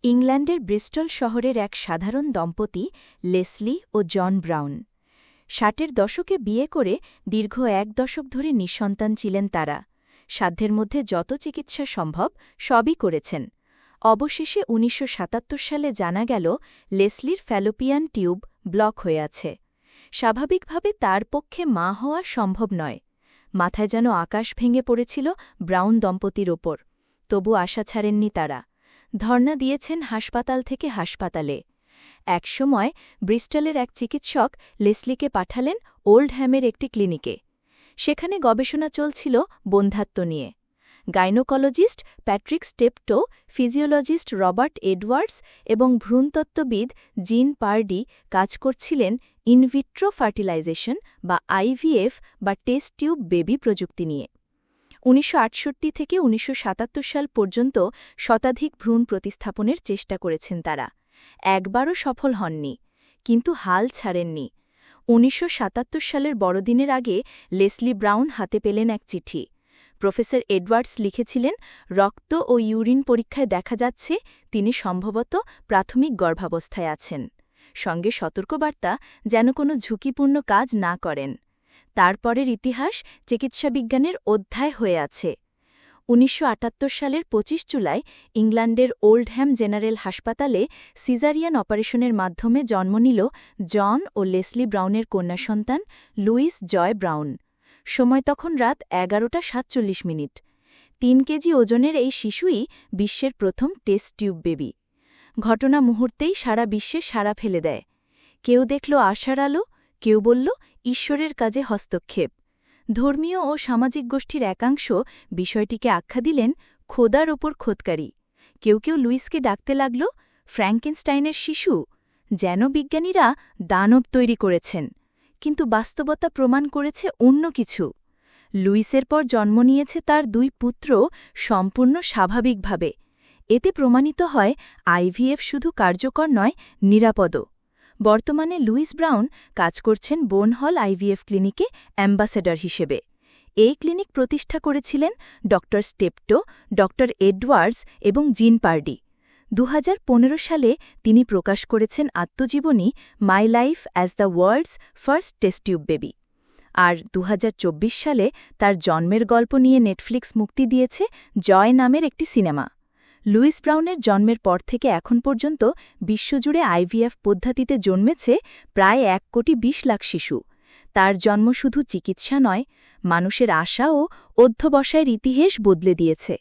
ইংল্যান্ডের ব্রিস্টল শহরের এক সাধারণ দম্পতি লেসলি ও জন ব্রাউন। ৬০-এর দশকে বিয়ে করে দীর্ঘ এক দশক ধরে নিঃসন্তান ছিলেন তারা। সাধ্যের মধ্যে যত চিকিৎসা সম্ভব সবই করেছেন। অবশেষে ১৯৭৭ সালে জানা গেল লেসলির ফ্যালোপিয়ান টিউব ব্লক হয়ে আছে। স্বাভাবিকভাবে তার পক্ষে মা হওয়া সম্ভব নয়। মাথায় যেন আকাশ ভেঙে পড়েছিল ব্রাউন দম্পতির ওপর। তবু আশা ছাড়েননি তারা। ধর্ণা দিয়েছেন হাসপাতাল থেকে হাসপাতালে। একসময় ব্রিস্টলের এক চিকিৎসক লেসলিকে পাঠালেন ওল্ডহ্যামের একটি ক্লিনিকে। সেখানে গবেষণা চলছিল বন্ধ্যাত্ব নিয়ে। Gynaecologist Patrick Steptoe, physiologist Robert Edwards এবং ভ্রূণতত্ত্ববিদ জিন পার্ডি কাজ করছিলেন ইনভিট্রো ফার্টিলাইজেশন বা আইভিএফ বা টেস্ট টিউব বেবি প্রযুক্তি নিয়ে। ১৯৬৮ থেকে ১৯৭৭ সাল পর্যন্ত শতাধিক ভ্রূণ প্রতিস্থাপনের চেষ্টা করেছেন তারা। একবারও সফল হননি, কিন্তু হাল ছাড়েননি। ১৯৭৭ সালের বড়দিনের আগে লেসলি ব্রাউন হাতে পেলেন এক চিঠি। প্রফেসর এডওয়ার্ডস লিখেছিলেন, রক্ত ও ইউরিন পরীক্ষায় দেখা যাচ্ছে তিনি সম্ভবত প্রাথমিক গর্ভাবস্থায় আছেন। সঙ্গে সতর্কবার্তা যেন কোনো ঝুঁকিপূর্ণ কাজ না করেন। তারপরের ইতিহাস চিকিৎসাবিজ্ঞানের অধ্যায় হয়ে আছে। ১৯৭৮ সালের ২৫ জুলাই ইংল্যান্ডের ওল্ডহ্যাম জেনারেল হাসপাতালে সিজারিয়ান অপারেশনের মাধ্যমে জন্ম নিল জন ও লেসলি ব্রাউনের কন্যা সন্তান লুইস জয় ব্রাউন। সময় তখন রাত ১১:৪৭। ৩ কেজি ওজনের এই শিশুই বিশ্বের প্রথম টেস্ট টিউব বেবি। ঘটনা মুহূর্তেই সারা বিশ্বে সাড়া ফেলে দেয়। কেউ দেখল আশার আলো, কেউ বলল ঈশ্বরের কাজে হস্তক্ষেপ। ধর্মীয় ও সামাজিক গোষ্ঠীর একাংশ বিষয়টিকে আখ্যা দিলেন খোদার ওপর খোদকারি। কেউ কেউ লুইসকে ডাকতে লাগল ফ্র্যাঙ্কেনস্টাইনের শিশু, যেন বিজ্ঞানীরা দানব তৈরি করেছেন। কিন্তু বাস্তবতা প্রমাণ করেছে অন্য কিছু। লুইসের পর জন্ম নিয়েছে তার ২ পুত্র সম্পূর্ণ স্বাভাবিকভাবে। এতে প্রমাণিত হয় আইভিএফ শুধু কার্যকর নয়, নিরাপদও। বর্তমানে লুইস ব্রাউন কাজ করছেন বোন হল আইভিএফ ক্লিনিকে অ্যাম্বাসেডর হিসেবে। এই ক্লিনিক প্রতিষ্ঠা করেছিলেন ড স্টেপটো, ড এডওয়ার্ডস এবং জিন পার্ডি। ২০১৫ সালে তিনি প্রকাশ করেছেন আত্মজীবনী my life as the world's first test tube baby. আর ২০২৪ সালে তার জন্মের গল্প নিয়ে নেটফ্লিক্স মুক্তি দিয়েছে জয় নামের একটি সিনেমা। লুইস ব্রাউনের জন্মের পর থেকে এখন পর্যন্ত বিশ্বজুড়ে আইভিএফ পদ্ধতিতে জন্মেছে প্রায় ১,২০,০০,০০০ শিশু। তার জন্ম শুধু চিকিৎসা নয়, মানুষের আশা ও অধ্যবসায়ের ইতিহাস বদলে দিয়েছে।